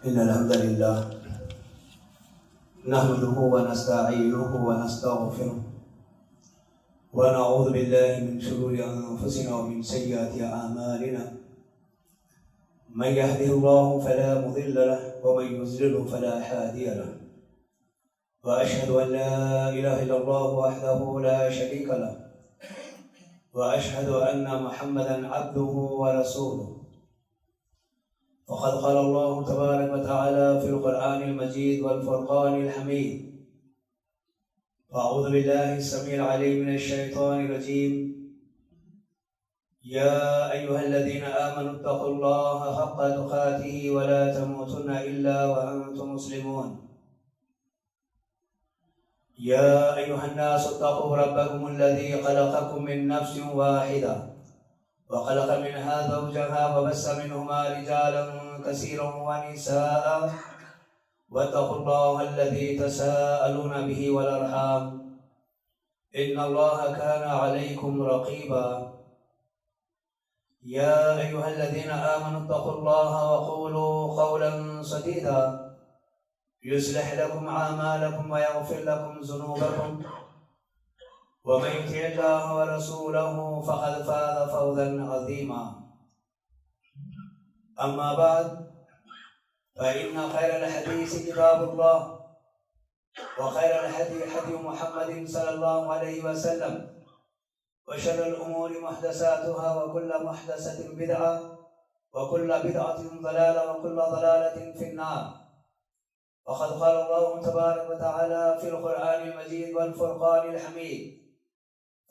إن الحمد لله نحمده ونستعينه ونستغفره ونعوذ بالله من شرور أنفسنا ومن سيئات أعمالنا من يهده الله فلا مضل له ومن يضلل فلا هادي له وأشهد أن لا إله إلا الله وحده لا شريك له وأشهد أن محمدا عبده ورسوله وقد قال الله تبارك وتعالى في القرآن المجيد والفرقان الحميد أعوذ بالله السميع العليم من الشيطان الرجيم يا أيها الذين آمنوا اتقوا الله حق تقاته ولا تموتن إلا وأنتم مسلمون يا أيها الناس اتقوا ربكم الذي خلقكم من نفس واحدة وخلق منها زوجها وبث منهما رجالا كثيرا ونساء واتقوا الله الذي تساءلون به والأرحام إن الله كان عليكم رقيبا يا أيها الذين آمنوا اتقوا الله وقولوا قولا سديدا يصلح لكم أعمالكم ويغفر لكم ذنوبكم ومن يطع الله ورسوله فقد فاز فوزا عظيما أما بعد فإن خير الحديث كتاب الله وخير الهدي هدي محمد صلى الله عليه وسلم وشر الأمور محدثاتها وكل محدثة بدعة وكل بدعة ضلالة وكل ضلالة في النار وقد قال الله تبارك وتعالى في القرآن المجيد والفرقان الحميد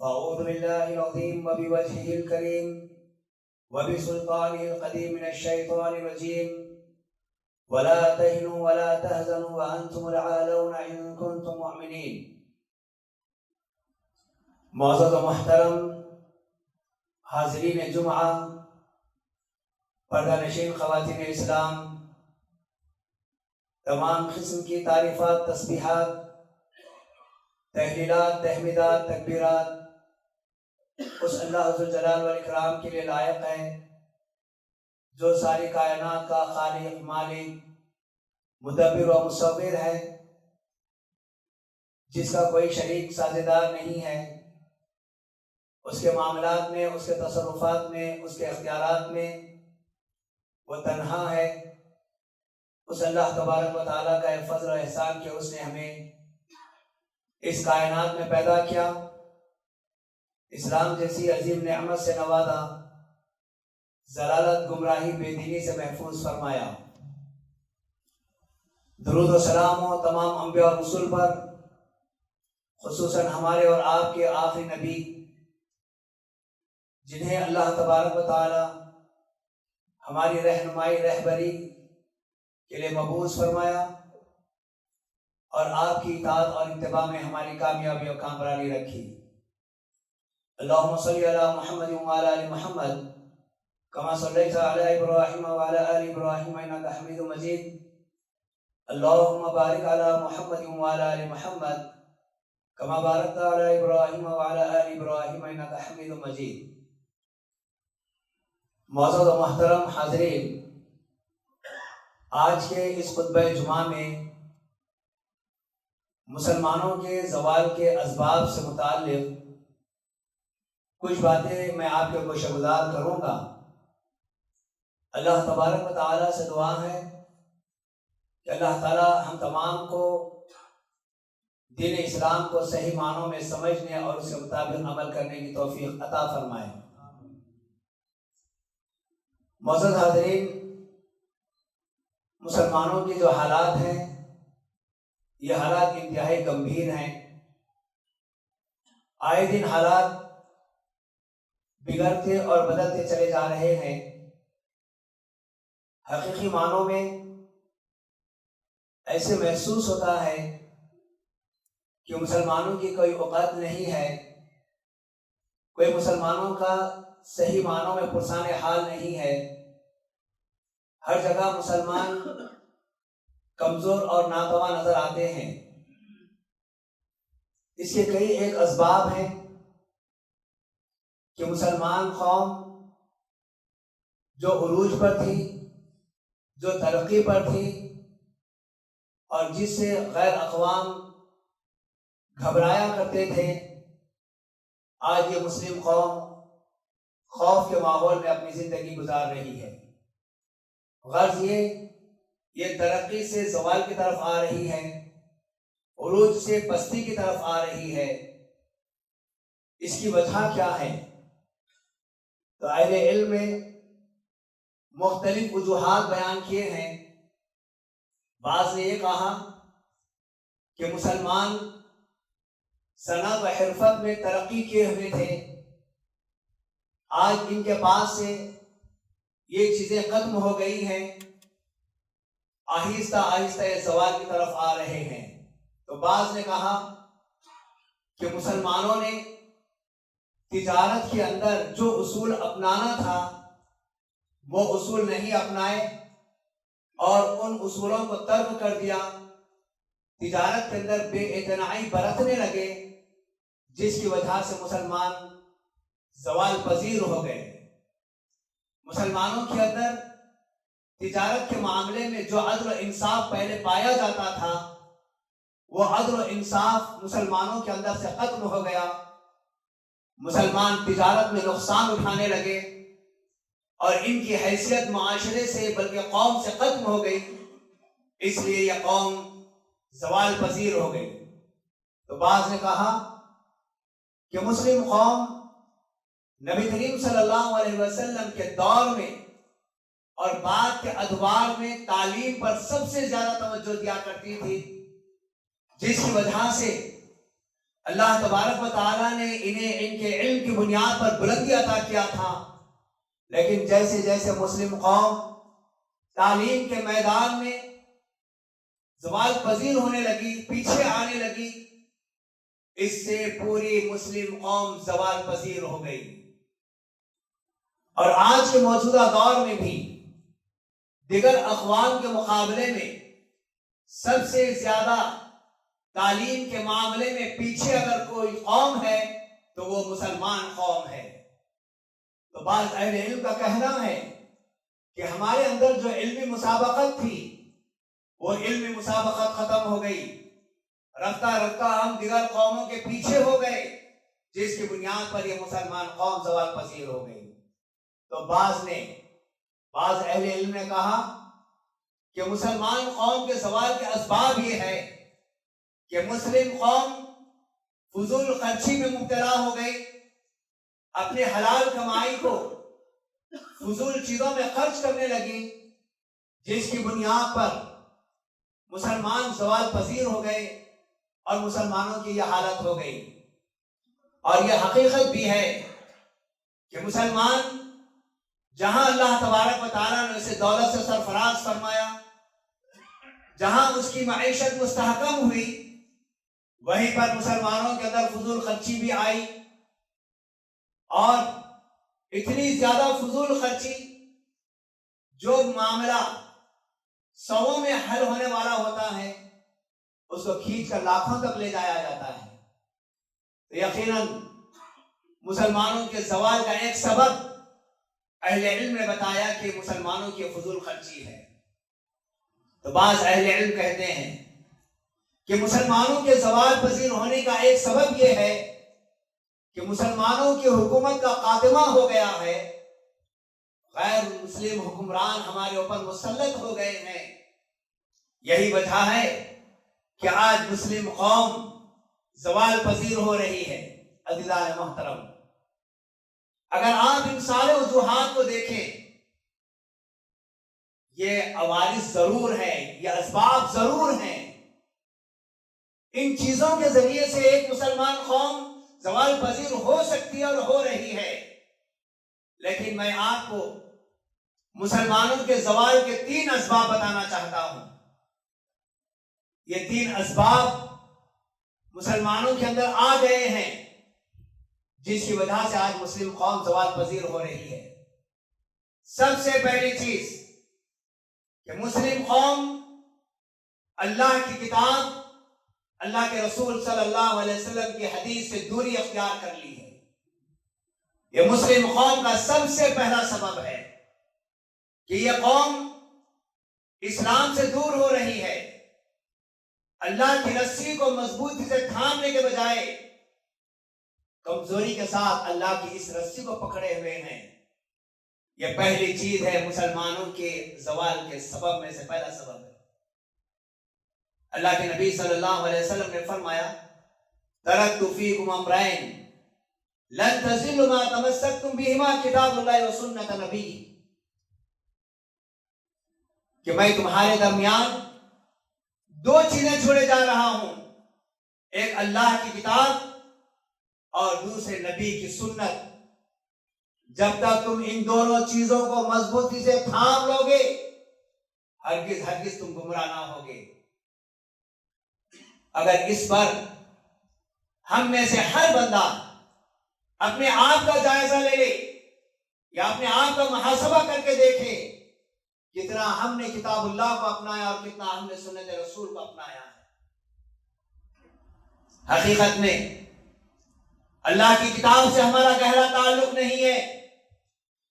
أعوذ بالله العظيم وبوجهه الكريم وبسلطانه القديم من الشيطان الرجيم ولا تهنوا ولا تهزنوا وأنتم الأعلون إن كنتم مؤمنين. معزز و محترم حاضرین جمعہ، پردہ نشین خواتین اسلام، تمام قسم کی تعریفات، تسبیحات، تحلیلات، تحمیدات، تکبیرات اس اللہ ذوالجلال والاکرام کے لیے لائق ہے جو ساری کائنات کا خالق، مالک، مدبر و مصور ہے، جس کا کوئی شریک سازیدار نہیں ہے. اس کے معاملات میں، اس کے تصرفات میں، اس کے اختیارات میں وہ تنہا ہے. اس اللہ تبارک و تعالیٰ کا فضل و احسان کہ اس نے ہمیں اس کائنات میں پیدا کیا، اسلام جیسی عظیم نعمت سے نوازا، ضلالت، گمراہی، بے دینی سے محفوظ فرمایا. درود و سلام ہو تمام انبیاء اور رسول پر، خصوصاً ہمارے اور آپ کے آخری نبی جنہیں اللہ تبارک و تعالی ہماری رہنمائی، رہبری کے لیے مبعوث فرمایا اور آپ کی اطاعت اور اتباع میں ہماری کامیابی اور کامرانی رکھی. اللہم صلی علی محمد وعلی آل محمد کما صلیت علی ابراہیم وعلی آل ابراہیم انک حمید مجید. اللہم بارک علی محمد وعلی آل محمد کما بارکت علی ابراہیم وعلی آل ابراہیم انک حمید مجید. معزز و محترم حاضرین، آج کے اس خطبہ جمعہ میں مسلمانوں کے زوال کے اسباب سے متعلق کچھ باتیں میں آپ کے گوشہ گزار کروں گا. اللہ تبارک و تعالیٰ سے دعا ہے کہ اللہ تعالیٰ ہم تمام کو دین اسلام کو صحیح معنوں میں سمجھنے اور اس کے مطابق عمل کرنے کی توفیق عطا فرمائے. معزز حاضرین، مسلمانوں کی جو حالات ہیں یہ حالات انتہائی گمبھیر ہیں. آئے دن حالات بگڑتے اور بدلتے چلے جا رہے ہیں. حقیقی معنوں میں ایسے محسوس ہوتا ہے کہ مسلمانوں کی کوئی اوقات نہیں ہے، کوئی مسلمانوں کا صحیح معنوں میں پرسان حال نہیں ہے. ہر جگہ مسلمان کمزور اور ناتواں نظر آتے ہیں. اس کے کئی ایک اسباب ہیں کہ مسلمان قوم جو عروج پر تھی جو ترقی پر تھی اور جس سے غیر اقوام گھبرایا کرتے تھے، آج یہ مسلم قوم خوف کے ماحول میں اپنی زندگی گزار رہی ہے۔ غرض یہ ترقی سے زوال کی طرف آ رہی ہے، عروج سے پستی کی طرف آ رہی ہے۔ اس کی وجہ کیا ہے؟ تو اہل علم میں مختلف وجوہات بیان کیے ہیں۔ بعض نے یہ کہا کہ مسلمان صنعت و حرفت میں ترقی کیے ہوئے تھے، آج ان کے پاس سے یہ چیزیں ختم ہو گئی ہیں، آہستہ آہستہ زوال کی طرف آ رہے ہیں۔ تو بعض نے کہا کہ مسلمانوں نے تجارت کے اندر جو اصول اپنانا تھا وہ اصول نہیں اپنائے اور ان اصولوں کو ترک کر دیا، تجارت کے اندر بے اعتنائی برتنے لگے، جس کی وجہ سے مسلمان زوال پذیر ہو گئے۔ مسلمانوں کے اندر تجارت کے معاملے میں جو عدل و انصاف پہلے پایا جاتا تھا، وہ عدل و انصاف مسلمانوں کے اندر سے ختم ہو گیا۔ مسلمان تجارت میں نقصان اٹھانے لگے اور ان کی حیثیت معاشرے سے بلکہ قوم سے ختم ہو گئی، اس لیے یہ قوم زوال پذیر ہو گئی۔ تو بعض نے کہا کہ مسلم قوم نبی کریم صلی اللہ علیہ وسلم کے دور میں اور بعد کے ادوار میں تعلیم پر سب سے زیادہ توجہ دیا کرتی تھی، جس کی وجہ سے اللہ تبارک و تعالیٰ نے انہیں ان کے علم کی بنیاد پر بلندی عطا کیا تھا۔ لیکن جیسے جیسے مسلم قوم تعلیم کے میدان میں زوال پذیر ہونے لگی، پیچھے آنے لگی، اس سے پوری مسلم قوم زوال پذیر ہو گئی۔ اور آج کے موجودہ دور میں بھی دیگر اقوام کے مقابلے میں سب سے زیادہ تعلیم کے معاملے میں پیچھے اگر کوئی قوم ہے تو وہ مسلمان قوم ہے۔ تو بعض اہل علم کا کہنا ہے کہ ہمارے اندر جو علمی مسابقت تھی وہ علمی مسابقت ختم ہو گئی، رفتہ رفتہ ہم دیگر قوموں کے پیچھے ہو گئے، جس کی بنیاد پر یہ مسلمان قوم زوال پذیر ہو گئی۔ تو بعض اہل علم نے کہا کہ مسلمان قوم کے زوال کے اسباب یہ ہے کہ مسلم قوم فضول خرچی میں مبتلا ہو گئی، اپنے حلال کمائی کو فضول چیزوں میں خرچ کرنے لگی، جس کی بنیاد پر مسلمان زوال پذیر ہو گئے اور مسلمانوں کی یہ حالت ہو گئی۔ اور یہ حقیقت بھی ہے کہ مسلمان جہاں اللہ تبارک و تعالیٰ نے اسے دولت سے سرفراز فرمایا، جہاں اس کی معیشت مستحکم ہوئی، وہیں پر مسلمانوں کے اندر فضول خرچی بھی آئی، اور اتنی زیادہ فضول خرچی جو معاملہ 100 میں حل ہونے والا ہوتا ہے اس کو کھینچ کر لاکھوں تک لے جایا جاتا ہے۔ تو یقیناً مسلمانوں کے زوال کا ایک سبب اہل علم نے بتایا کہ مسلمانوں کی فضول خرچی ہے۔ تو بعض اہل علم کہتے ہیں کہ مسلمانوں کے زوال پذیر ہونے کا ایک سبب یہ ہے کہ مسلمانوں کی حکومت کا خاتمہ ہو گیا ہے، غیر مسلم حکمران ہمارے اوپر مسلط ہو گئے ہیں۔ یہی وجہ ہے کہ آج مسلم قوم زوال پذیر ہو رہی ہے۔ عزیزان محترم، اگر آپ ان سارے وجوہات کو دیکھیں، یہ عوارض ضرور ہے، یہ اسباب ضرور ہیں، ان چیزوں کے ذریعے سے ایک مسلمان قوم زوال پذیر ہو سکتی ہے اور ہو رہی ہے۔ لیکن میں آپ کو مسلمانوں کے زوال کے 3 اسباب بتانا چاہتا ہوں۔ یہ 3 اسباب مسلمانوں کے اندر آ گئے ہیں، جس کی وجہ سے آج مسلم قوم زوال پذیر ہو رہی ہے۔ سب سے پہلی چیز کہ مسلم قوم اللہ کی کتاب، اللہ کے رسول صلی اللہ علیہ وسلم کی حدیث سے دوری اختیار کر لی ہے۔ یہ مسلم قوم کا سب سے پہلا سبب ہے کہ یہ قوم اسلام سے دور ہو رہی ہے، اللہ کی رسی کو مضبوطی سے تھامنے کے بجائے کمزوری کے ساتھ اللہ کی اس رسی کو پکڑے ہوئے ہیں، یہ پہلی چیز ہے مسلمانوں کے زوال کے سبب میں سے پہلا سبب ہے۔ اللہ کے نبی صلی اللہ علیہ وسلم نے فرمایا ترکت فیکم امرین لن تضلوا ما تمسکتم بہما کتاب اللہ و سنت نبی، کہ میں تمہارے درمیان دو چیزیں چھوڑے جا رہا ہوں، ایک اللہ کی کتاب اور دوسرے نبی کی سنت۔ جب تک تم ان دونوں چیزوں کو مضبوطی سے تھام لو گے ہرگز ہرگز تم گمراہ نہ ہوگے۔ اگر اس پر ہم میں سے ہر بندہ اپنے آپ کا جائزہ لے لے یا اپنے آپ کا محاسبہ کر کے دیکھے کتنا ہم نے کتاب اللہ کو اپنایا اور کتنا ہم نے سنت رسول کو اپنایا ہے۔ حقیقت میں اللہ کی کتاب سے ہمارا گہرا تعلق نہیں ہے،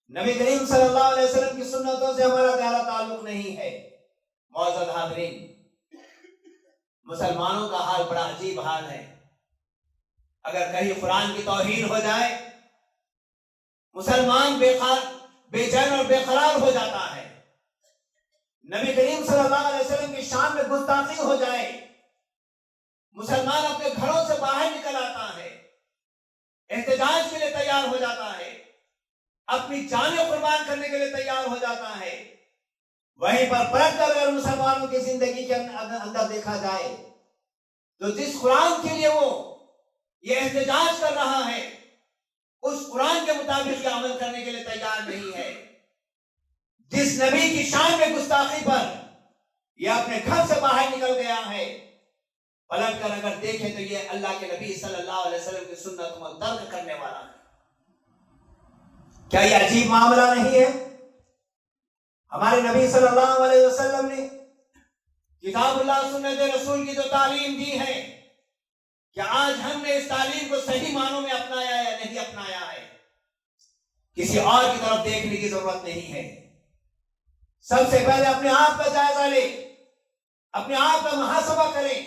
نبی کریم صلی اللہ علیہ وسلم کی سنتوں سے ہمارا گہرا تعلق نہیں ہے۔ معزز حاضرین، مسلمانوں کا حال بڑا عجیب حال ہے۔ اگر کہیں قرآن کی توہین ہو جائے مسلمان بے چین اور بے قرار ہو جاتا ہے، نبی کریم صلی اللہ علیہ وسلم کی شان میں گستاخی ہو جائے مسلمان اپنے گھروں سے باہر نکل آتا ہے، احتجاج کے لیے تیار ہو جاتا ہے، اپنی جانیں قربان کرنے کے لیے تیار ہو جاتا ہے۔ وہیں پر پلٹ کر اگر مسلمانوں کی زندگی کے اندر دیکھا جائے تو جس قرآن کے لیے وہ یہ احتجاج کر رہا ہے اس قرآن کے مطابق یہ عمل کرنے کے لیے تیار نہیں ہے۔ جس نبی کی شان میں گستاخی پر یہ اپنے گھر سے باہر نکل گیا ہے، پلٹ کر اگر دیکھیں تو یہ اللہ کے نبی صلی اللہ علیہ وسلم کی سنت کو ترک کرنے والا ہے۔ کیا یہ عجیب معاملہ نہیں ہے؟ ہمارے نبی صلی اللہ علیہ وسلم نے کتاب اللہ سنت رسول کی جو تعلیم دی ہے، کیا آج ہم نے اس تعلیم کو صحیح معنوں میں اپنایا یا نہیں اپنایا ہے؟ کسی اور کی طرف دیکھنے کی ضرورت نہیں ہے۔ سب سے پہلے اپنے آپ کا جائزہ لیں، اپنے آپ کا محاسبہ کریں،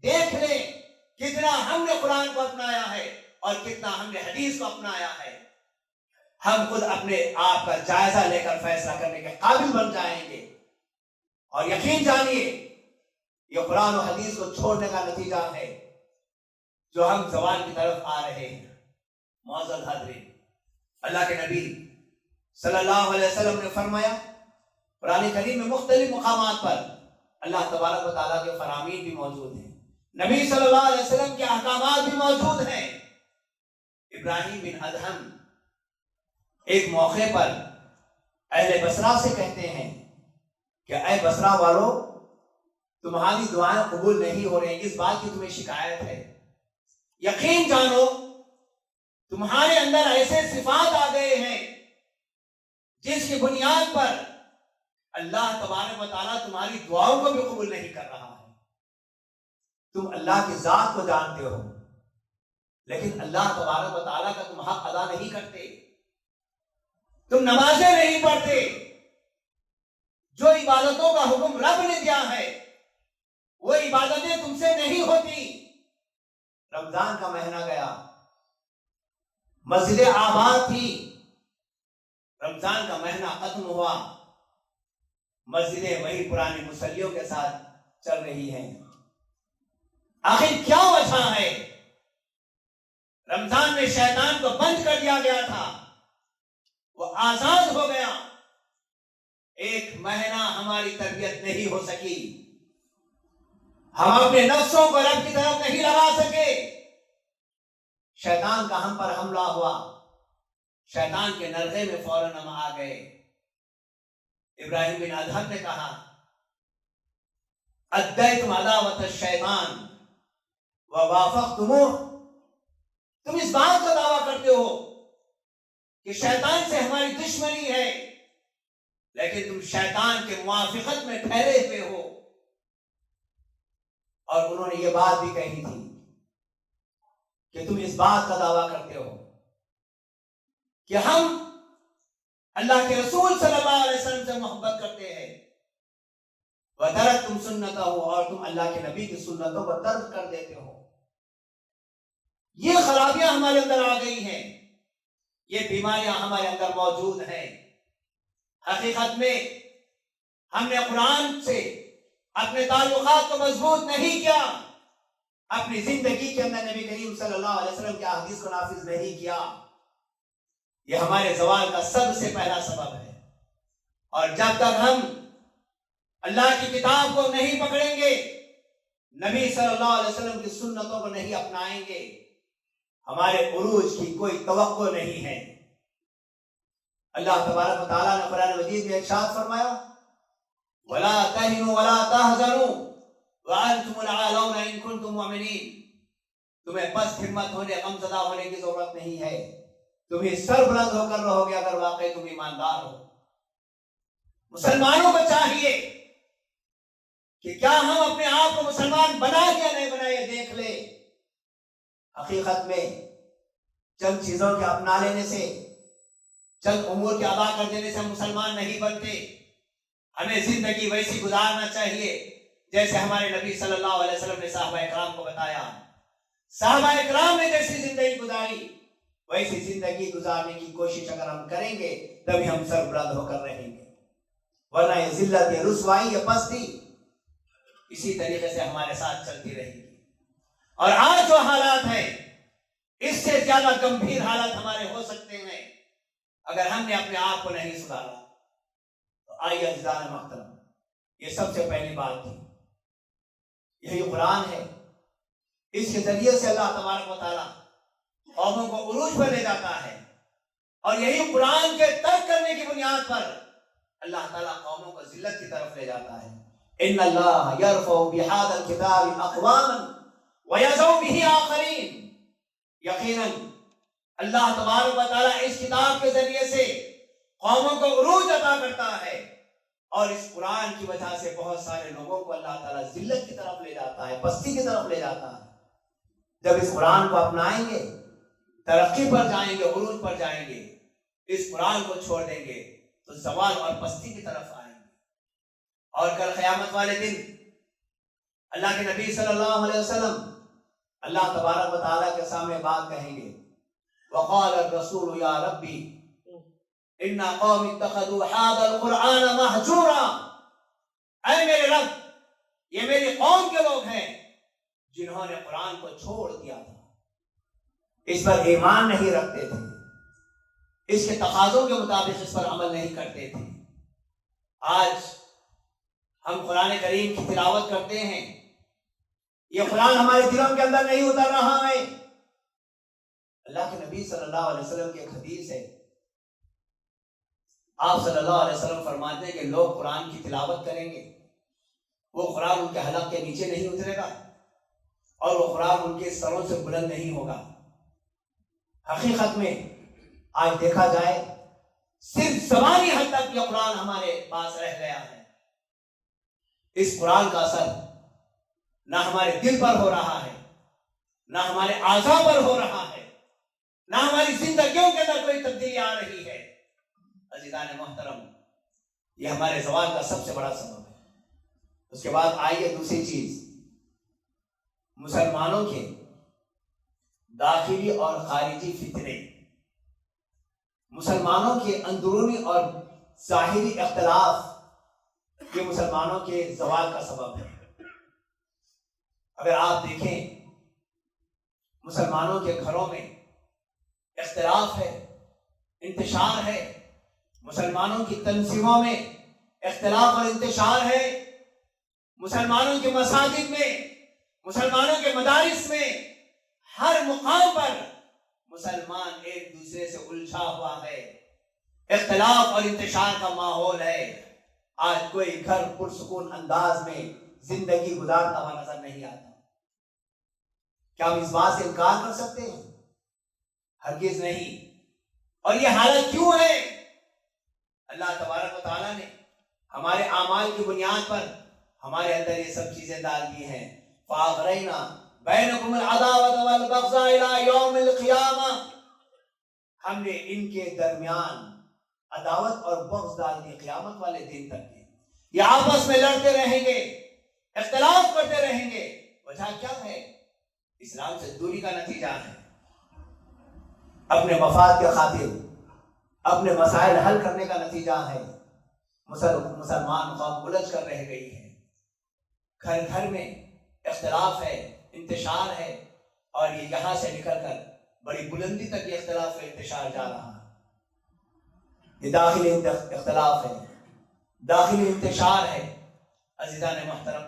دیکھ لیں کتنا ہم نے قرآن کو اپنایا ہے اور کتنا ہم نے حدیث کو اپنایا ہے۔ ہم خود اپنے آپ کا جائزہ لے کر فیصلہ کرنے کے قابل بن جائیں گے، اور یقین جانیے یہ قرآن و حدیث کو چھوڑنے کا نتیجہ ہے جو ہم زوال کی طرف آ رہے ہیں۔ معزز حاضرین، اللہ کے نبی صلی اللہ علیہ وسلم نے فرمایا، قرآن کریم میں مختلف مقامات پر اللہ تبارک و تعالیٰ کے فرامین بھی موجود ہیں، نبی صلی اللہ علیہ وسلم کے احکامات بھی موجود ہیں۔ ابراہیم بن ادہم ایک موقع پر اہل بصرہ سے کہتے ہیں کہ اے بصرہ والو، تمہاری دعائیں قبول نہیں ہو رہی، اس بات کی تمہیں شکایت ہے۔ یقین جانو تمہارے اندر ایسے صفات آ گئے ہیں جس کی بنیاد پر اللہ تبارک و تعالیٰ تمہاری دعاؤں کو بھی قبول نہیں کر رہا ہے۔ تم اللہ کی ذات کو جانتے ہو لیکن اللہ تبارک و تعالیٰ کا تم حق ادا نہیں کرتے، تم نمازیں نہیں پڑھتے، جو عبادتوں کا حکم رب نے دیا ہے وہ عبادتیں تم سے نہیں ہوتی۔ رمضان کا مہینہ گیا، مسجد آباد تھی، رمضان کا مہینہ ختم ہوا، مسجدیں وہی پرانی مصلیوں کے ساتھ چل رہی ہیں۔ آخر کیا وجہ ہے؟ رمضان میں شیطان کو بند کر دیا گیا تھا، وہ آزاد ہو گیا، ایک مہینہ ہماری تربیت نہیں ہو سکی، ہم اپنے نفسوں کو رب کی طرف نہیں لگا سکے، شیطان کا ہم پر حملہ ہوا، شیطان کے نرغے میں فوراً ہم آ گئے۔ ابراہیم بن ادہم نے کہا ادیتم عداوۃ الشیطان ووافقتموہ، تم اس بات کا دعویٰ کرتے ہو کہ شیطان سے ہماری دشمنی ہے لیکن تم شیطان کے موافقت میں ٹھہرے ہوئے ہو۔ اور انہوں نے یہ بات بھی کہی تھی کہ تم اس بات کا دعویٰ کرتے ہو کہ ہم اللہ کے رسول صلی اللہ علیہ وسلم سے محبت کرتے ہیں وَتَرَكْتُمْ سُنَّتَهُ، اور تم اللہ کے نبی کی سنتوں کو ترک کر دیتے ہو۔ یہ خرابیاں ہمارے اندر آ گئی ہیں، یہ بیماریاں ہمارے اندر موجود ہیں۔ حقیقت میں ہم نے قرآن سے اپنے تعلقات کو مضبوط نہیں کیا، اپنی زندگی کے اندر نبی کریم صلی اللہ علیہ وسلم کے احادیث کو نافذ نہیں کیا۔ یہ ہمارے زوال کا سب سے پہلا سبب ہے۔ اور جب تک ہم اللہ کی کتاب کو نہیں پکڑیں گے، نبی صلی اللہ علیہ وسلم کی سنتوں کو نہیں اپنائیں گے، ہمارے عروج کی کوئی توقع نہیں ہے۔ اللہ تبارک و تعالیٰ نے قرآن مجید میں ارشاد فرمایا وَلَا تَهِنُوا وَلَا تَحْزَنُوا وَأَنْتُمُ الْأَعْلَوْنَ إِن كُنتُم مُؤْمِنِينَ۔ تمہیں پست ہمت ہونے، غمزدہ ہونے کی ضرورت نہیں ہے، تمہیں سر بلند ہو کر رہو گے اگر واقعی تم ایماندار ہو۔ مسلمانوں کو چاہیے کہ کیا ہم اپنے آپ کو مسلمان بنا یا نہیں بنا یہ دیکھ لیں۔ حقیقت میں چند چیزوں کے اپنا لینے سے، چند امور کے ادا کر دینے سے ہم مسلمان نہیں بنتے۔ ہمیں زندگی ویسی گزارنا چاہیے جیسے ہمارے نبی صلی اللہ علیہ وسلم نے صحابہ اکرام کو بتایا۔ صحابہ اکرام نے جیسی زندگی گزاری ویسی زندگی گزارنے کی کوشش اگر ہم کریں گے تبھی ہم سر بلند ہو کر رہیں گے، ورنہ یہ ذلت، یہ رسوائی، یہ پستی اسی طریقے سے ہمارے ساتھ چلتی رہے گی۔ اور آج جو حالات ہیں اس سے زیادہ گمبھیر حالات ہمارے ہو سکتے ہیں اگر ہم نے اپنے آپ کو نہیں سدھارا۔ تو آئیے عزیزان محترم، یہ سب سے پہلی بات تھی۔ یہی قرآن ہے، اس کے ذریعے سے اللہ تبارک و تعالیٰ قوموں کو عروج پر لے جاتا ہے، اور یہی قرآن کے ترک کرنے کی بنیاد پر اللہ تعالیٰ قوموں کو ذلت کی طرف لے جاتا ہے۔ ان اللہ یرفع بہذا الکتاب اقواما ویضع بہ آخرین۔ یقیناً اللہ تبارک و تعالیٰ اس کتاب کے ذریعے سے قوموں کو عروج عطا کرتا ہے، اور اس قرآن کی وجہ سے بہت سارے لوگوں کو اللہ تعالیٰ ذلت کی طرف لے جاتا ہے، پستی کی طرف لے جاتا ہے۔ جب اس قرآن کو اپنائیں گے، ترقی پر جائیں گے، عروج پر جائیں گے، اس قرآن کو چھوڑ دیں گے تو زوال اور پستی کی طرف آئیں گے۔ اور کل قیامت والے دن اللہ کے نبی صلی اللہ علیہ وسلم اللہ تبارک و تعالیٰ کے سامنے بات کہیں گے، وقال الرسول یا ربی ان قوم اتخذوا هذا القرآن مہجورا۔ اے میرے رب، یہ میری قوم کے لوگ ہیں جنہوں نے قرآن کو چھوڑ دیا تھا، اس پر ایمان نہیں رکھتے تھے، اس کے تقاضوں کے مطابق اس پر عمل نہیں کرتے تھے۔ آج ہم قرآن کریم کی تلاوت کرتے ہیں، یہ قرآن ہمارے دلوں کے اندر نہیں اتر رہا ہے۔ اللہ کے نبی صلی اللہ علیہ وسلم کی ایک حدیث ہے، آپ صلی اللہ علیہ وسلم فرماتے ہیں کہ لوگ قرآن کی تلاوت کریں گے، وہ قرآن ان کے حلق کے نیچے نہیں اترے گا، اور وہ قرآن ان کے سروں سے بلند نہیں ہوگا۔ حقیقت میں آج دیکھا جائے صرف زبانی حد تک یہ قرآن ہمارے پاس رہ گیا ہے۔ اس قرآن کا اثر نہ ہمارے دل پر ہو رہا ہے، نہ ہمارے اعضاء پر ہو رہا ہے، نہ ہماری زندگیوں کے اندر کوئی تبدیلی آ رہی ہے۔ عزیزان محترم، یہ ہمارے زوال کا سب سے بڑا سبب ہے۔ اس کے بعد آئیے دوسری چیز، مسلمانوں کے داخلی اور خارجی فتنے، مسلمانوں کے اندرونی اور ظاہری اختلاف، یہ مسلمانوں کے زوال کا سبب ہے۔ اگر آپ دیکھیں مسلمانوں کے گھروں میں اختلاف ہے، انتشار ہے، مسلمانوں کی تنظیموں میں اختلاف اور انتشار ہے، مسلمانوں کے مساجد میں، مسلمانوں کے مدارس میں، ہر مقام پر مسلمان ایک دوسرے سے الجھا ہوا ہے، اختلاف اور انتشار کا ماحول ہے۔ آج کوئی گھر پرسکون انداز میں زندگی گزارتا ہوا نظر نہیں آتا۔ کیا ہم اس بات سے انکار کر سکتے ہیں؟ ہرگز نہیں۔ اور یہ حالت کیوں ہے؟ اللہ تبارک و تعالیٰ نے ہمارے اعمال کی بنیاد پر ہمارے اندر یہ سب چیزیں ڈال دی ہیں۔ فَأَغْرَيْنَا بَيْنَكُمُ الْعَدَاوَةَ وَالْبَغْضَاءَ إِلَىٰ يَوْمِ الْقِيَامَةِ، ہم نے ان کے درمیان عداوت اور بغض ڈال دی قیامت والے دن تک کے۔ یہ آپس میں لڑتے رہیں گے، اختلاف کرتے رہیں گے، وجہ کیا ہے؟ اسلام سے دوری کا نتیجہ ہے۔ اپنے مفاد کے خاطر اپنے مسائل حل کرنے کا نتیجہ ہے۔ مسلمان قوم الجھ کر رہ گئی ہے، گھر گھر میں اختلاف ہے، انتشار ہے، اور یہ یہاں سے نکل کر بڑی بلندی تک یہ اختلاف کا انتشار جا رہا ہے۔ یہ داخلی اختلاف ہے، داخلی انتشار ہے۔ عزیزان محترم،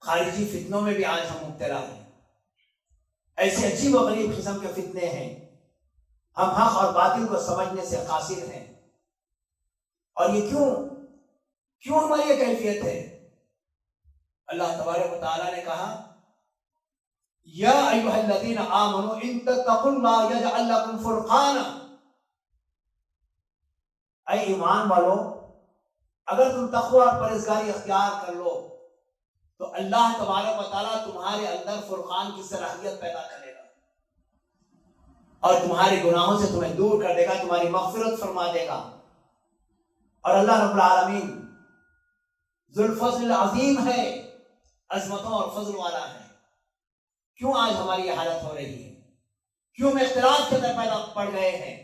خارجی فتنوں میں بھی آج ہم مبتلا ہیں۔ ایسے عجیب و غریب قسم کے فتنے ہیں، ہم حق اور باطل کو سمجھنے سے قاصر ہیں۔ اور یہ کیوں ہماری یہ کیفیت ہے؟ اللہ تبارک و تعالیٰ نے کہا یا ایھا الذین آمنوا ان تتقوا اللہ یجعل لکم فرقانا، اے ایمان والو اگر تم تقوی اور پرہیزگاری اختیار کر لو تو اللہ تبارک و تعالیٰ تمہارے اندر فرقان کی صلاحیت پیدا کرے گا اور تمہارے گناہوں سے تمہیں دور کر دے گا، تمہاری مغفرت فرما دے گا۔ اور اللہ رب العالمین ذو الفضل العظیم ہے، عظمتوں اور فضل والا ہے۔ کیوں آج ہماری یہ حالت ہو رہی ہے؟ کیوں ہم اختلاف کے اندر پیدا پڑ گئے ہیں؟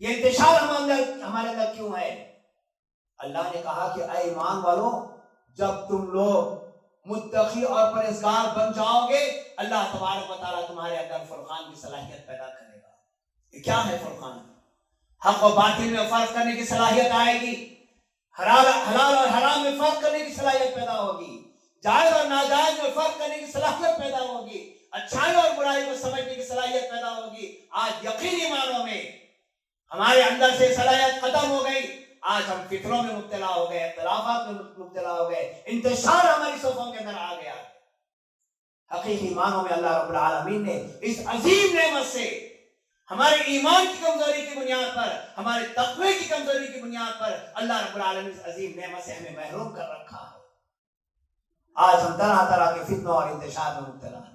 یہ انتشار ہمارے اندر کیوں ہے؟ اللہ نے کہا کہ اے ایمان والو جب تم لوگ متقی اور پرہیزگار بن جاؤ گے، اللہ تبارک و تعالیٰ تمہارے اندر فرقان کی صلاحیت پیدا کرے گا۔ یہ کیا ہے فرقان؟ حق و باطل میں فرق کرنے کی صلاحیت آئے گی، حلال اور حرام میں فرق کرنے کی صلاحیت پیدا ہوگی، جائز اور ناجائز میں فرق کرنے کی صلاحیت پیدا ہوگی، اچھائی اور برائی کو سمجھنے کی صلاحیت پیدا ہوگی۔ آج یقینی معنوں میں ہمارے اندر سے صلاحیت ختم ہو گئی۔ آج ہم فطروں میں مبتلا ہو گئے، اختلافات میں مبتلا ہو گئے، انتشار ہماری صفوں کے اندر آ گیا۔ حقیقی معنوں میں اللہ رب العالمین نے اس عظیم نعمت سے ہمارے ایمان کی کمزوری کی بنیاد پر، ہمارے تقوی کی کمزوری کی بنیاد پر اللہ رب العالمین اس عظیم نعمت سے ہمیں محروم کر رکھا ہے۔ آج ہم طرح طرح کے فتنوں اور انتشار میں مبتلا ہیں۔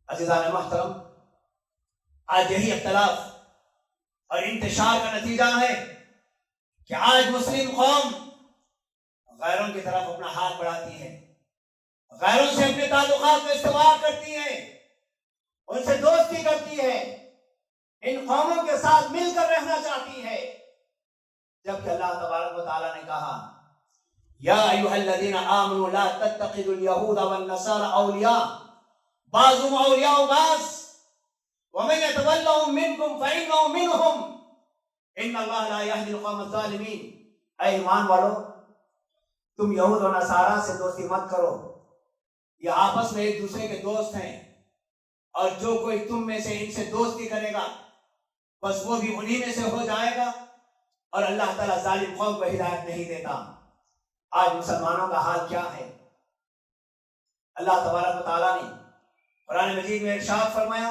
عزیزان محترم، آج یہی اختلاف اور انتشار کا نتیجہ ہے کہ آج مسلم قوم غیروں کی طرف اپنا ہاتھ بڑھاتی ہے، غیروں سے اپنے تعلقات میں استوار کرتی ہے، ان سے دوستی کرتی ہے، ان قوموں کے ساتھ مل کر رہنا چاہتی ہے، جبکہ اللہ تبارک و تعالیٰ نے کہا یا ایھا الذین آمنوا لا تتخذوا اليہود والنصارى اولیاء بعضهم اولیاء بعض ومن يتولهم منکم فانه منهم ان اللہ لا یہدی القوم الظالمین۔ اے ایمان والو تم یہود و نصارہ سے دوستی مت کرو، یہ آپس میں ایک دوسرے کے دوست ہیں، اور جو کوئی تم میں سے ان سے دوستی کرے گا بس وہ بھی انہی میں سے ہو جائے گا، اور اللہ تعالیٰ ظالم قوم کو ہدایت نہیں دیتا۔ آج مسلمانوں کا حال کیا ہے؟ اللہ تبارک و تعالیٰ نے قرآن مجید میں ارشاد فرمایا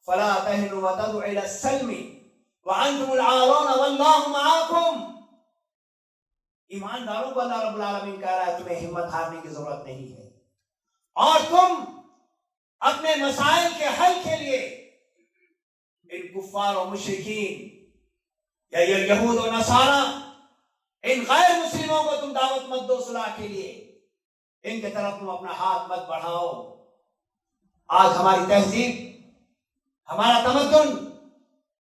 فَلَا تَهِنُوا وَتَدْعُوا إِلَى السَّلْمِ وَأَنْتُمُ الْأَعْلَوْنَ وَاللَّهُ مَعَكُمْ۔ ایمانداروں کو اللہ رب العالمین کہہ رہا ہے تمہیں ہمت ہارنے کی ضرورت نہیں ہے، اور تم اپنے مسائل کے حل کے لیے ان کفار و مشرکین یا یہود و نصارہ، ان غیر مسلموں کو تم دعوت مت دو صلح کے لیے، ان کی طرف تم اپنا ہاتھ مت بڑھاؤ۔ آج ہماری تہذیب، ہمارا تمدن،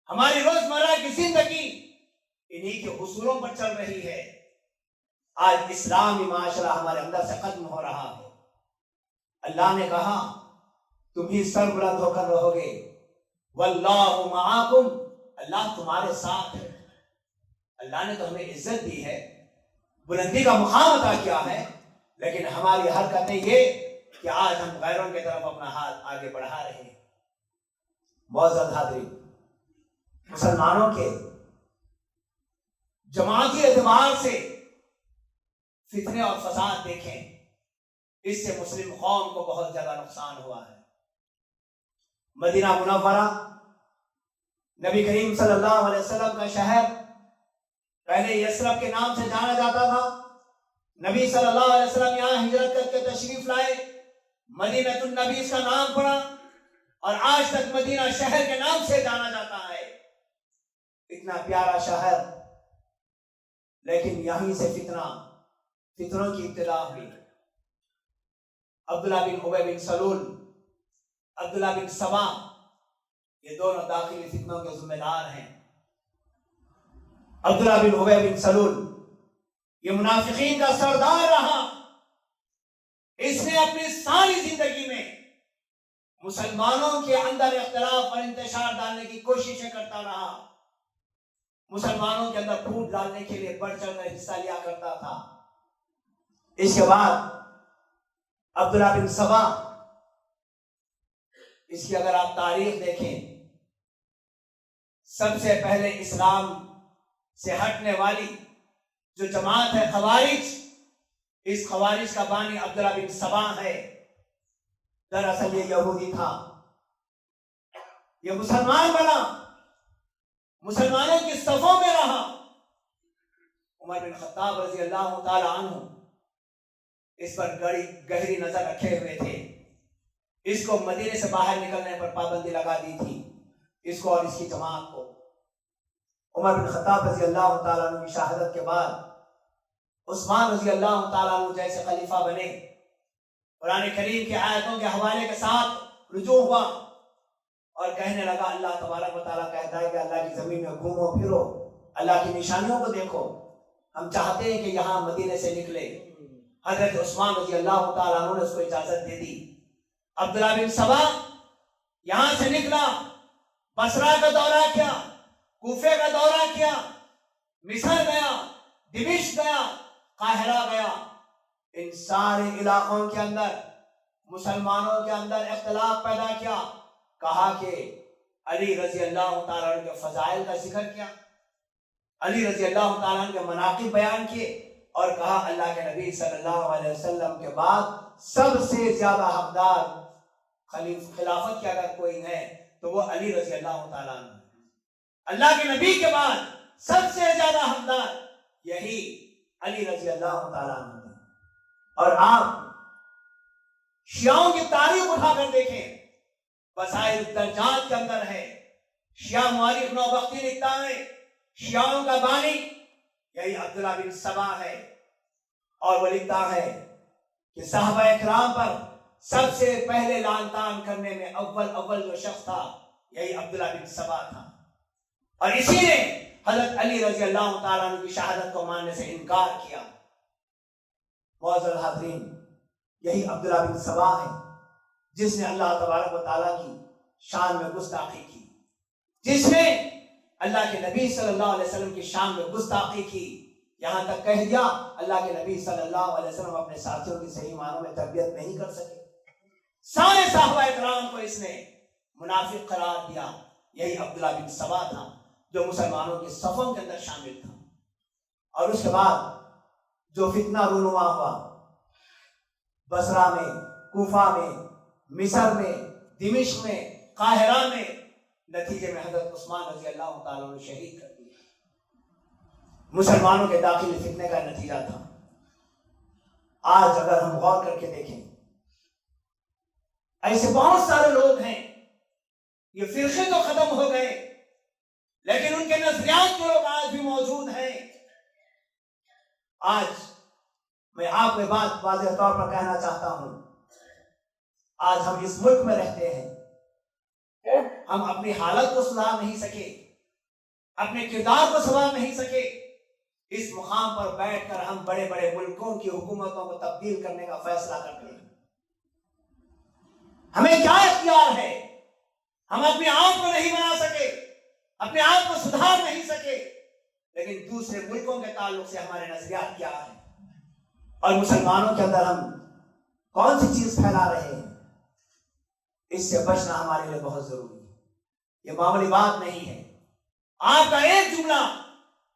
ہماری روزمرہ کی زندگی انہی کے اصولوں پر چل رہی ہے۔ آج اسلامی معاشرہ ہمارے اندر سے ختم ہو رہا ہے۔ اللہ نے کہا تم ہی سر بلند ہو کر رہو گے، واللہ معاکم، اللہ تمہارے ساتھ ہے۔ اللہ نے تو ہمیں عزت دی ہے، بلندی کا مقام عطا کیا ہے، لیکن ہماری حرکتیں یہ کہ آج ہم غیروں کی طرف اپنا ہاتھ آگے بڑھا رہے ہیں۔ معزز حاضرین، مسلمانوں کے جماعتی اعتبار سے فتنے اور فساد دیکھیں، اس سے مسلم قوم کو بہت زیادہ نقصان ہوا ہے۔ مدینہ منورہ نبی کریم صلی اللہ علیہ وسلم کا شہر، پہلے یثرب کے نام سے جانا جاتا تھا۔ نبی صلی اللہ علیہ وسلم یہاں ہجرت کر کے تشریف لائے، مدینہ النبی اس کا نام پڑا، اور آج تک مدینہ شہر کے نام سے جانا جاتا ہے۔ اتنا پیارا شہر، لیکن یہیں سے فتنوں کی ابتدا ہوئی۔ عبداللہ بن ابی بن سلول، عبداللہ بن سبا، یہ دونوں داخلی فتنوں کے ذمہ دار ہیں۔ عبداللہ بن ابی بن سلول یہ منافقین کا سردار رہا۔ اس نے اپنی ساری زندگی میں مسلمانوں کے اندر اختلاف اور انتشار ڈالنے کی کوششیں کرتا رہا، مسلمانوں کے اندر پھوٹ ڈالنے کے لیے بڑھ چڑھ کر حصہ لیا کرتا تھا۔ اس کے بعد عبداللہ بن سبا، اس کی اگر آپ تاریخ دیکھیں، سب سے پہلے اسلام سے ہٹنے والی جو جماعت ہے خوارج، اس خوارج کا بانی عبداللہ بن سبا ہے۔ دراصل یہ یہودی تھا، یہ مسلمان بنا، مسلمانوں کی صفوں میں رہا۔ عمر بن خطاب رضی اللہ تعالی عنہ اس پر گہری نظر رکھے ہوئے تھے، اس کو مدینے سے باہر نکلنے پر پابندی لگا دی تھی، اس کو اور اس کی جماعت کو۔ عمر بن خطاب رضی اللہ تعالیٰ عنہ کی شہادت کے بعد عثمان رضی اللہ تعالیٰ عنہ جیسے خلیفہ بنے، قرآن کریم کی آیتوں کے حوالے کے ساتھ رجوع ہوا اور کہنے لگا اللہ تبارک و تعالیٰ کہتا ہے کہ اللہ کی زمین میں گھومو پھرو، اللہ کی نشانیوں کو دیکھو، ہم چاہتے ہیں کہ یہاں مدینے سے نکلے۔ حضرت عثمان رضی اللہ تعالیٰ عنہ نے اس کو اجازت دے دی۔ عبداللہ بن سبا یہاں سے نکلا، بصرہ کا دورہ کیا، کوفے کا دورہ کیا، مصر گیا، دمشق گیا، قاہرہ گیا۔ ان سارے علاقوں کے اندر مسلمانوں کے اندر اختلاف پیدا کیا، کہا کہ علی رضی اللہ تعالیٰ عنہ کے فضائل کا ذکر کیا، علی رضی اللہ تعالیٰ عنہ کے مناقب بیان کیے، اور کہا اللہ کے نبی صلی اللہ علیہ وسلم کے بعد سب سے زیادہ حقدار خلافت کے اگر کوئی ہے تو وہ علی رضی اللہ تعالیٰ عنہ۔ اللہ کے نبی کے بعد سب سے زیادہ حقدار یہی علی رضی اللہ تعالیٰ عنہ۔ اور آپ شیعوں کی تاریخ اٹھا کر دیکھیں، وسائل درجات کے اندر ہے، شیعہ مورخ نوبختی لکھتا ہے شیعوں کا بانی یہی عبداللہ بن سبا ہے، اور وہ لکھتا ہے کہ صحابہ اکرام پر سب سے پہلے لعن طعن کرنے میں اول جو شخص تھا یہی عبداللہ بن سبا تھا، اور اسی نے حضرت علی رضی اللہ تعالیٰ عنہ کی شہادت کو ماننے سے انکار کیا۔ معزز حاضرین، یہی عبداللہ بن سبا ہے جس نے اللہ تبارک و تعالیٰ کی شان میں گستاخی کی، جس نے اللہ کے نبی صلی اللہ علیہ وسلم کی شان میں گستاخی کی، یہاں تک کہہ دیا اللہ کے نبی صلی اللہ علیہ وسلم اپنے ساتھیوں کی صحیح معنوں میں تربیت نہیں کر سکے۔ سارے صحابہ اکرام کو اس نے منافق قرار دیا۔ یہی عبداللہ بن سبا تھا جو مسلمانوں کے صفوں کے اندر شامل تھا۔ اور اس کے بعد جو فتنہ رونما ہوا بصرہ میں، کوفہ میں، مصر میں، دمشق میں، قاہرہ میں، نتیجے میں حضرت عثمان رضی اللہ تعالیٰ نے شہید کر دیا۔ مسلمانوں کے داخلی فتنے کا نتیجہ تھا۔ آج اگر ہم غور کر کے دیکھیں، ایسے بہت سارے لوگ ہیں، یہ فرقے تو ختم ہو گئے لیکن ان کے نظریات کے لوگ آج بھی موجود ہیں۔ آج میں آپ کو بات واضح طور پر کہنا چاہتا ہوں، آج ہم اس ملک میں رہتے ہیں، ہم اپنی حالت کو سدھار نہیں سکے، اپنے کردار کو سنوار نہیں سکے، اس مقام پر بیٹھ کر ہم بڑے بڑے ملکوں کی حکومتوں کو تبدیل کرنے کا فیصلہ کرتے ہیں۔ ہمیں کیا اختیار ہے؟ ہم اپنے آپ کو نہیں بنا سکے، اپنے آپ کو سدھار نہیں سکے، لیکن دوسرے ملکوں کے تعلق سے ہمارے نظریات کیا ہیں اور مسلمانوں کے اندر ہم کون سی چیز پھیلا رہے ہیں، اس سے بچنا ہمارے لیے بہت ضروری ہے۔ یہ معمولی بات نہیں ہے۔ آپ کا ایک جملہ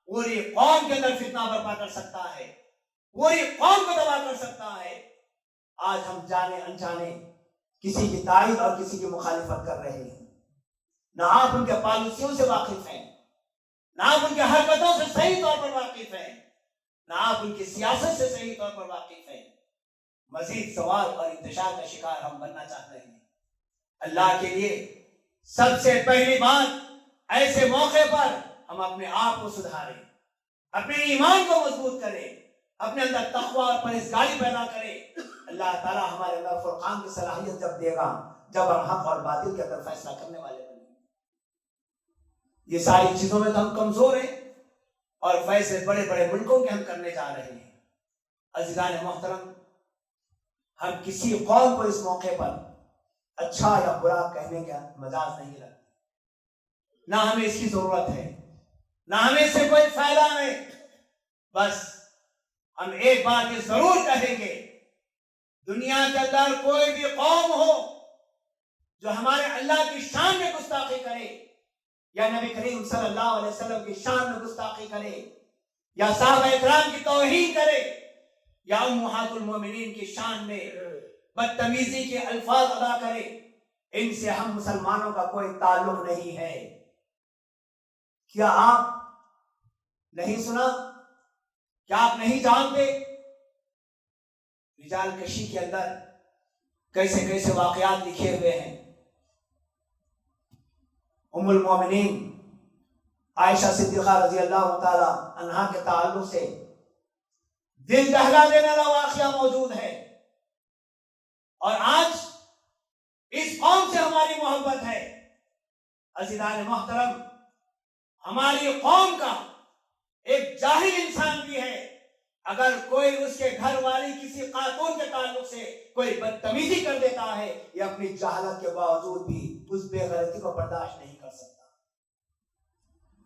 پوری قوم کے اندر فتنہ برپا کر سکتا ہے، پوری قوم کو تباہ کر سکتا ہے۔ آج ہم جانے انجانے کسی کی تائید اور کسی کی مخالفت کر رہے ہیں، نہ آپ ان کے پالیسیوں سے واقف ہیں، نہ آپ ان کے حرکتوں سے صحیح طور پر واقف ہیں، نہ آپ ان کی سیاست سے صحیح طور پر واقف ہیں۔ مزید زوال اور انتشار کا شکار ہم بننا چاہتے ہیں۔ اللہ کے لیے سب سے پہلی بات، ایسے موقع پر ہم اپنے آپ کو سدھاریں، اپنے ایمان کو مضبوط کرے، اپنے اندر تقوی اور پرہیزگاری پیدا کرے، اللہ تعالیٰ ہمارے اندر فرقان کی صلاحیت جب دے گا، جب ہم حق اور باطل کے اندر فیصلہ کرنے والے بنیں گے۔ یہ ساری چیزوں میں تو ہم کمزور ہیں اور فیصلے بڑے بڑے ملکوں کے ہم کرنے جا رہے ہیں۔ عزیزان محترم، ہم کسی قوم کو اس موقع پر اچھا یا برا کہنے کا مجاز نہیں رکھتے، نہ ہمیں اس کی ضرورت ہے، نہ ہمیں اس سے کوئی فائدہ ہے۔ بس ہم ایک بات یہ ضرور کہیں گے، دنیا کے اندر کوئی بھی قوم ہو جو ہمارے اللہ کی شان میں گستاخی کرے، یا نبی کریم صلی اللہ علیہ وسلم کی شان میں گستاخی کرے، یا صحابہ اکرام کی توہین کرے، یا امہات المومنین کی شان میں بدتمیزی کے الفاظ ادا کرے، ان سے ہم مسلمانوں کا کوئی تعلق نہیں ہے۔ کیا آپ نہیں سنا؟ کیا آپ نہیں جانتے رجال کشی کے اندر کیسے کیسے واقعات لکھے ہوئے ہیں؟ ام المومنین عائشہ صدیقہ رضی اللہ تعالی عنہا کے تعلق سے دل دہلا دینے والا واقعہ موجود ہے، اور آج اس قوم سے ہماری محبت ہے۔ عزیزان محترم، ہماری قوم کا ایک جاہل انسان بھی ہے، اگر کوئی اس کے گھر والی کسی خاتون کے تعلق سے کوئی بدتمیزی کر دیتا ہے، یا اپنی جہالت کے باوجود بھی اس بے غیرتی کو برداشت نہیں کر سکتا۔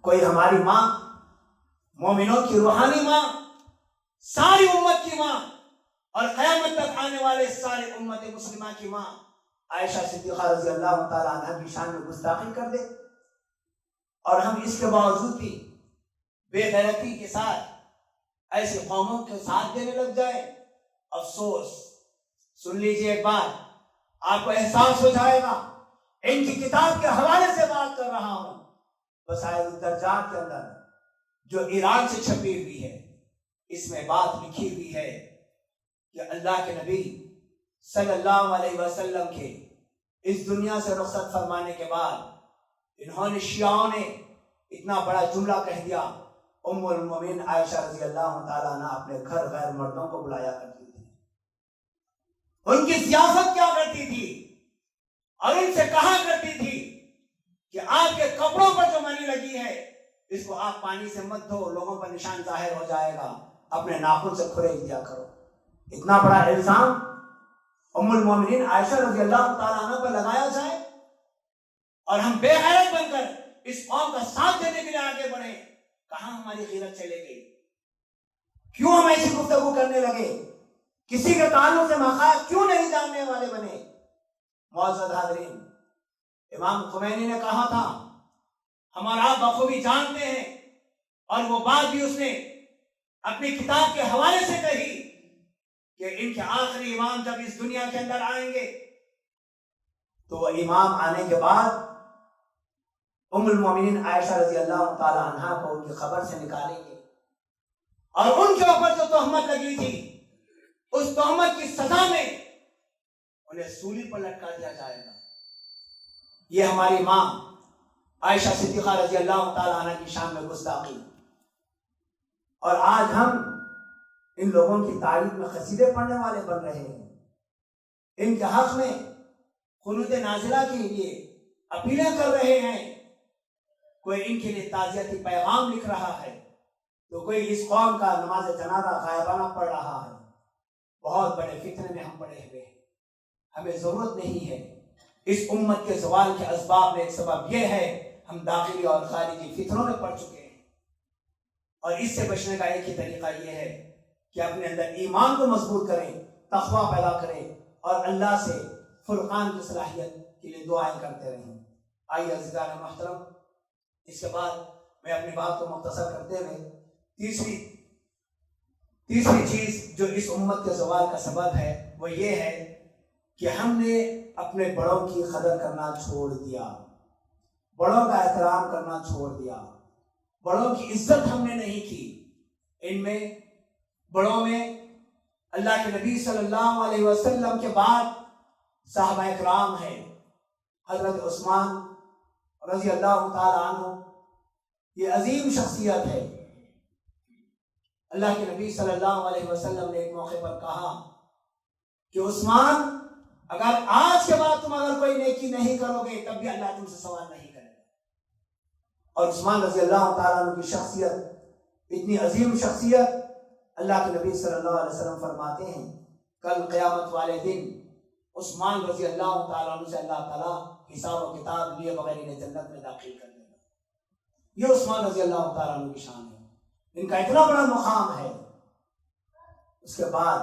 کوئی ہماری ماں، مومنوں کی روحانی ماں، ساری امت کی ماں، اور قیامت تک آنے والے سارے امت مسلمہ کی ماں عائشہ صدیقہ رضی اللہ تعالی عنہا کی شان میں گستاخی کر دے، اور ہم اس کے باوجود بھی بے غیرتی کے ساتھ ایسی قوموں کے ساتھ دینے لگ جائے، افسوس۔ سن لیجئے ایک بات، آپ کو احساس ہو جائے گا، ان کی کتاب کے حوالے سے بات کر رہا ہوں، وسائل الدرجات کے اندر جو ایران سے چھپی ہوئی ہے، اس میں بات لکھی ہوئی ہے کہ اللہ کے نبی صلی اللہ علیہ وسلم کے اس دنیا سے رخصت فرمانے کے بعد انہوں نے، شیعوں نے اتنا بڑا جملہ کہہ دیا، ام المومنین عائشہ رضی اللہ تعالیٰ عنہ اپنے گھر غیر مردوں کو بلایا کرتی تھی، ان کی ضیافت کیا کرتی تھی، اور ان سے کہا کرتی تھی کہ آپ کے کپڑوں پر جو منی لگی ہے اس کو آپ پانی سے مت دھو، لوگوں پر نشان ظاہر ہو جائے گا، اپنے ناخن سے کھریج دیا کرو۔ اتنا بڑا الزام ام المومنین عائشہ رضی اللہ تعالیٰ عنہ پر لگایا جائے، اور ہم بے غیرت بن کر اس قوم کا ساتھ دینے کے لیے آگے بڑھے۔ کہاں ہماری غیرت چلے گئی؟ کیوں ہم ایسی گفتگو کرنے لگے؟ کسی کے تعلق سے مخائف کیوں نہیں جاننے والے بنے؟ معزز حاضرین، امام خمینی نے کہا تھا، ہمارا آپ بخوبی جانتے ہیں، اور وہ بات بھی اس نے اپنی کتاب کے حوالے سے کہی کہ ان کے آخری امام جب اس دنیا کے اندر آئیں گے تو وہ امام آنے کے بعد ام المومنین عائشہ رضی اللہ تعالی عنہا کو ان کی خبر سے نکالیں گے، اور ان کے اوپر جو تہمت لگی تھی اس تہمت کی سزا میں انہیں سولی پر لٹکا دیا جائے گا۔ یہ ہماری ماں عائشہ صدیقہ رضی اللہ تعالی عنہ کی شان میں گستاخی، اور آج ہم ان لوگوں کی تعریف میں قصیدے پڑھنے والے بن رہے ہیں، ان کے حق میں قنوت نازلہ کے لیے اپیلیں کر رہے ہیں، کوئی ان کے لیے تعزیتی پیغام لکھ رہا ہے، تو کوئی اس قوم کا نماز جنازہ غائبانہ پڑھ رہا ہے۔ بہت بڑے فتنے میں ہم پڑے ہوئے ہیں، ہمیں ضرورت نہیں ہے۔ اس امت کے زوال کے اسباب میں ایک سبب یہ ہے، ہم داخلی اور خارجی فتنوں میں پڑ چکے ہیں، اور اس سے بچنے کا ایک ہی طریقہ یہ ہے کہ اپنے اندر ایمان کو مضبوط کریں، تقوی پیدا کریں، اور اللہ سے فرقان کی صلاحیت کے لیے دعائیں کرتے رہیں۔ آئیے عزیزان محترم، اس کے بعد میں اپنی بات کو مختصر کرتے ہوئے تیسری چیز جو اس امت کے زوال کا سبب ہے وہ یہ ہے کہ ہم نے اپنے بڑوں کی قدر کرنا چھوڑ دیا، بڑوں کا احترام کرنا چھوڑ دیا، بڑوں کی عزت ہم نے نہیں کی۔ ان میں بڑوں میں اللہ کے نبی صلی اللہ علیہ وسلم کے بعد صحابہ اکرام ہیں، حضرت عثمان رضی اللہ تعالی عنہ، یہ عظیم شخصیت ہے، اللہ کے نبی صلی اللہ علیہ وسلم نے ایک موقع پر کہا کہ عثمان، اگر آج کے بعد تم اگر کوئی نیکی نہیں کرو گے تب بھی اللہ تم سے سوال نہیں کرے گا۔ اور عثمان رضی اللہ تعالیٰ عنہ کی شخصیت اتنی عظیم شخصیت، اللہ کے نبی صلی اللہ علیہ وسلم فرماتے ہیں کل قیامت والے دن عثمان رضی اللہ تعالیٰ عنہ سے اللہ تعالیٰ حساب و کتاب لیے بغیر انہیں جنت میں داخل کر دے گا۔ یہ عثمان رضی اللہ تعالیٰ عنہ کی شان ہے، ان کا اتنا بڑا مقام ہے۔ اس کے بعد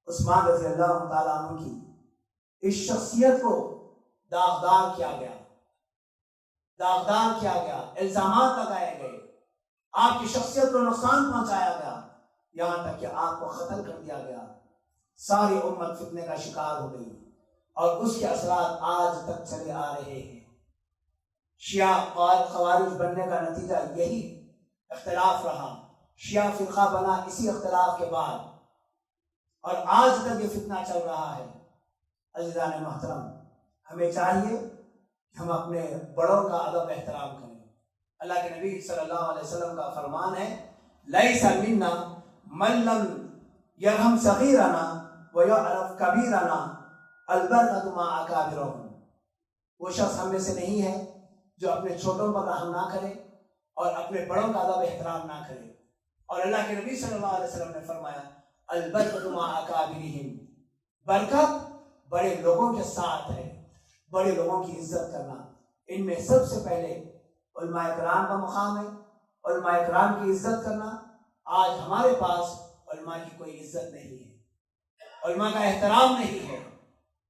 عثمان رضی اللہ تعالیٰ عنہ کی اس شخصیت کو داغدار کیا گیا، الزامات لگائے گئے، آپ کی شخصیت کو نقصان پہنچایا گیا، یہاں تک کہ آپ کو قتل کر دیا گیا۔ ساری امت فتنے کا شکار ہو گئی اور اس کے اثرات آج تک چلے آ رہے ہیں۔ شیعہ اور خوارج بننے کا نتیجہ یہی اختلاف رہا، شیعہ فرقہ بنا اسی اختلاف کے بعد، اور آج تک یہ فتنہ چل رہا ہے۔ عزیزان محترم، ہمیں چاہیے کہ ہم اپنے بڑوں کا ادب احترام کریں۔ اللہ کے نبی صلی اللہ علیہ وسلم کا فرمان ہے لیس منا من لم یرحم صغیرنا ویعرف کبیرنا البرکۃ مع اکابرہم۔ وہ شخص ہم میں سے نہیں ہے جو اپنے چھوٹوں پر رحم نہ کرے اور اپنے بڑوں کا ادب احترام نہ کرے۔ اور اللہ کے نبی صلی اللہ علیہ وسلم نے فرمایا البرکۃ مع اکابرہم، برکت بڑے لوگوں کے ساتھ ہے، بڑے لوگوں کی عزت کرنا۔ ان میں سب سے پہلے علماء کرام کا مقام ہے، علماء کرام کی عزت کرنا۔ آج ہمارے پاس علماء کی کوئی عزت نہیں ہے، علماء کا احترام نہیں ہے۔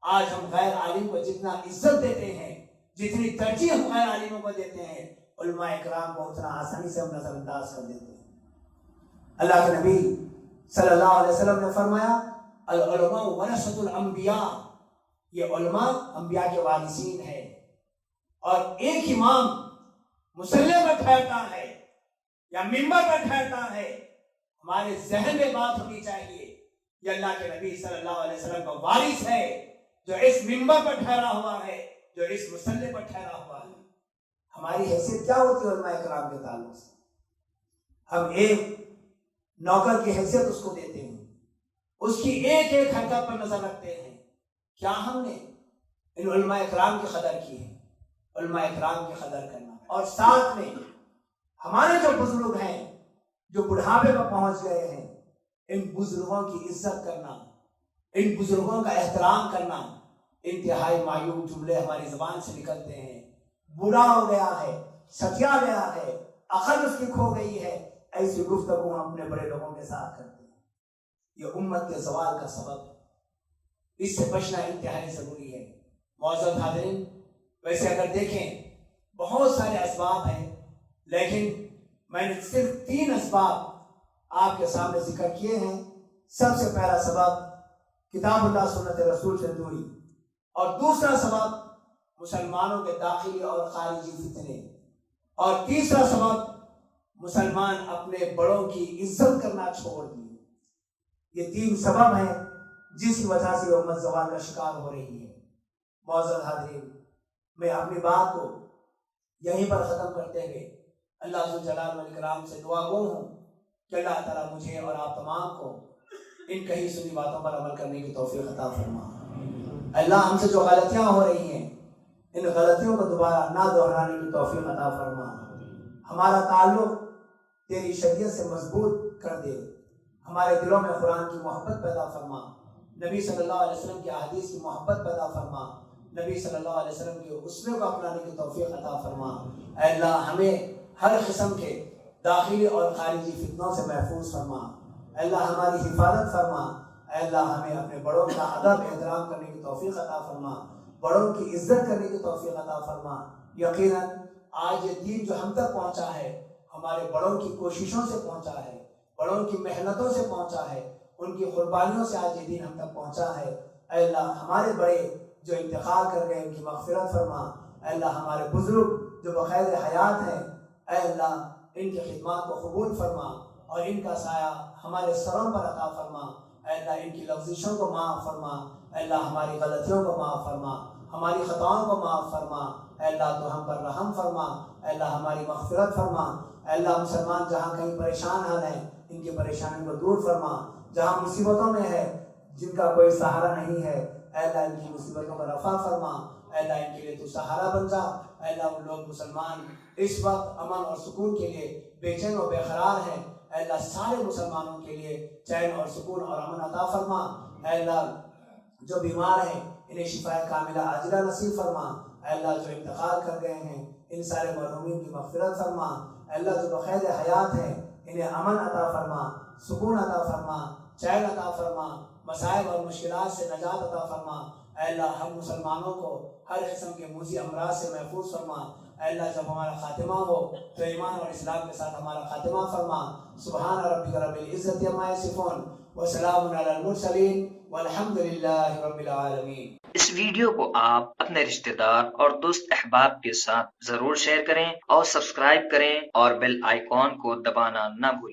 آج ہم غیر عالم کو جتنا عزت دیتے ہیں، جتنی ترجیح ہم غیر عالموں کو دیتے ہیں، علماء کرام کو اتنا آسانی سے ہم نظر انداز کر دیتے ہیں۔ اللہ کے نبی صلی اللہ علیہ وسلم نے فرمایا العلماء ورثۃ الانبیاء، یہ علماء انبیاء کے وارثین ہیں۔ اور ایک امام مصلی پر ٹھہرتا ہے یا منبر پر ٹھہرتا ہے، ہمارے ذہن میں بات ہونی چاہیے یہ اللہ کے نبی صلی اللہ علیہ وسلم کا وارث ہے، جو اس منبر پر ٹھہرا ہوا ہے، جو اس مصلی پر ٹھہرا ہوا ہے۔ ہماری حیثیت کیا ہوتی ہے علماء کرام کے تعلق سے؟ ہم ایک نوکر کی حیثیت اس کو دیتے ہیں، اس کی ایک ایک حرکت پر نظر رکھتے ہیں۔ کیا ہم نے ان علماء کرام کی قدر کی ہے؟ علماء کرام کی قدر کرنا، اور ساتھ میں ہمارے جو بزرگ ہیں جو بڑھاپے پر پہنچ گئے ہیں، ان بزرگوں کی عزت کرنا، ان بزرگوں کا احترام کرنا۔ انتہائی معیوب جملے ہماری زبان سے نکلتے ہیں، بوڑھا ہو گیا ہے، سٹیا گیا ہے، عقل اس کی کھو گئی ہے، ایسی گفتگو ہم اپنے بڑے لوگوں کے ساتھ کرتے ہیں۔ یہ امت کے زوال کا سبب ہے، اس سے بچنا انتہائی ضروری ہے۔ معزز حاضرین، ویسے اگر دیکھیں بہت سارے اسباب ہیں، لیکن میں نے صرف 3 اسباب آپ کے سامنے ذکر کیے ہیں۔ سب سے پہلا سبب کتاب اللہ سنت رسول سے دوری، اور دوسرا سبب مسلمانوں کے داخلی اور خارجی فتنے، اور تیسرا سبب مسلمان اپنے بڑوں کی عزت کرنا چھوڑ دیے۔ یہ 3 سبب ہیں جس کی وجہ سے امت زوال کا شکار ہو رہی ہے۔ معزز حاضرین، میں اپنی بات کو یہیں پر ختم کرتے ہوئے اللہ ذو جلال والاکرام سے دعا گو ہوں کہ اللہ تعالیٰ مجھے اور آپ تمام کو ان کہی سنی باتوں پر عمل کرنے کی توفیق عطا فرما۔ اللہ ہم سے جو غلطیاں ہو رہی ہیں، ان غلطیوں کو دوبارہ نہ دہرانے کی توفیق عطا فرما۔ ہمارا تعلق تیری شریعت سے مضبوط کر دے، ہمارے دلوں میں قرآن کی محبت پیدا فرما، نبی صلی اللہ علیہ وسلم کی احادیث کی محبت پیدا فرما، نبی صلی اللہ علیہ وسلم کے اسوے کو اپنانے کی توفیق عطا فرما۔ اے اللہ ہمیں ہر قسم کے داخلی اور خارجی فتنوں سے محفوظ فرما۔ اے اللہ ہماری حفاظت فرما۔ اے اللہ ہمیں اپنے بڑوں کا ادب احترام کرنے کی توفیق عطا فرما، بڑوں کی عزت کرنے کی توفیق عطا فرما۔ یقیناً آج یہ دین جو ہم تک پہنچا ہے ہمارے بڑوں کی کوششوں سے پہنچا ہے، بڑوں کی محنتوں سے پہنچا ہے، ان کی قربانیوں سے آج یہ دین ہم تک پہنچا ہے۔ اے اللہ ہمارے بڑے جو انتقال کر گئے ان کی مغفرت فرما۔ اے اللہ ہمارے بزرگ جو بخیر حیات ہیں، اے اللہ ان کی خدمات کو قبول فرما اور ان کا سایہ ہمارے سروں پر عطا فرما۔ اے اللہ ان کی لغزشوں کو معاف فرما۔ اے اللہ ہماری غلطیوں کو معاف فرما، ہماری خطاؤں کو معاف فرما۔ اے اللہ تو ہم پر رحم فرما۔ اے اللہ ہماری مغفرت فرما۔ اے اللہ مسلمان جہاں کہیں پریشان حال ہیں ان کی پریشانی کو دور فرما، جہاں مصیبتوں میں ہے جن کا کوئی سہارا نہیں ہے اے اللہ ان کی مصیبتوں کا رفع فرما، اے اللہ ان کے لیے تو سہارا بن جا، اے اللہ ان لوگ مسلمان اس وقت امن اور سکون کے لیے بے چین و بے قرار ہیں، اے اللہ سارے مسلمانوں کے لیے چین اور سکون اور امن عطا فرما، اے اللہ جو بیمار ہیں انہیں شفا کاملہ عاجلہ نصیب فرما، اے اللہ جو انتقال کر گئے ہیں ان سارے مرحومین کی مغفرت فرما، اے اللہ جو بقید حیات ہیں انہیں امن عطا فرما، سکون عطا فرما، چین عطا فرما، مصائب اور مشکلات سے نجات عطا فرما، اے اللہ ہم مسلمانوں کو ہر قسم کے موذی امراض سے محفوظ فرما، اے اللہ جب ہمارا خاتمہ ہو تو ایمان اور اسلام کے ساتھ ہمارا خاتمہ فرما، سبحان ربک رب العزت عما یصفون وسلام علی المرسلین والحمد للہ رب العالمین۔ اس ویڈیو کو آپ اپنے رشتہ دار اور دوست احباب کے ساتھ ضرور شیئر کریں اور سبسکرائب کریں اور بیل آئیکن کو دبانا نہ بھولیں۔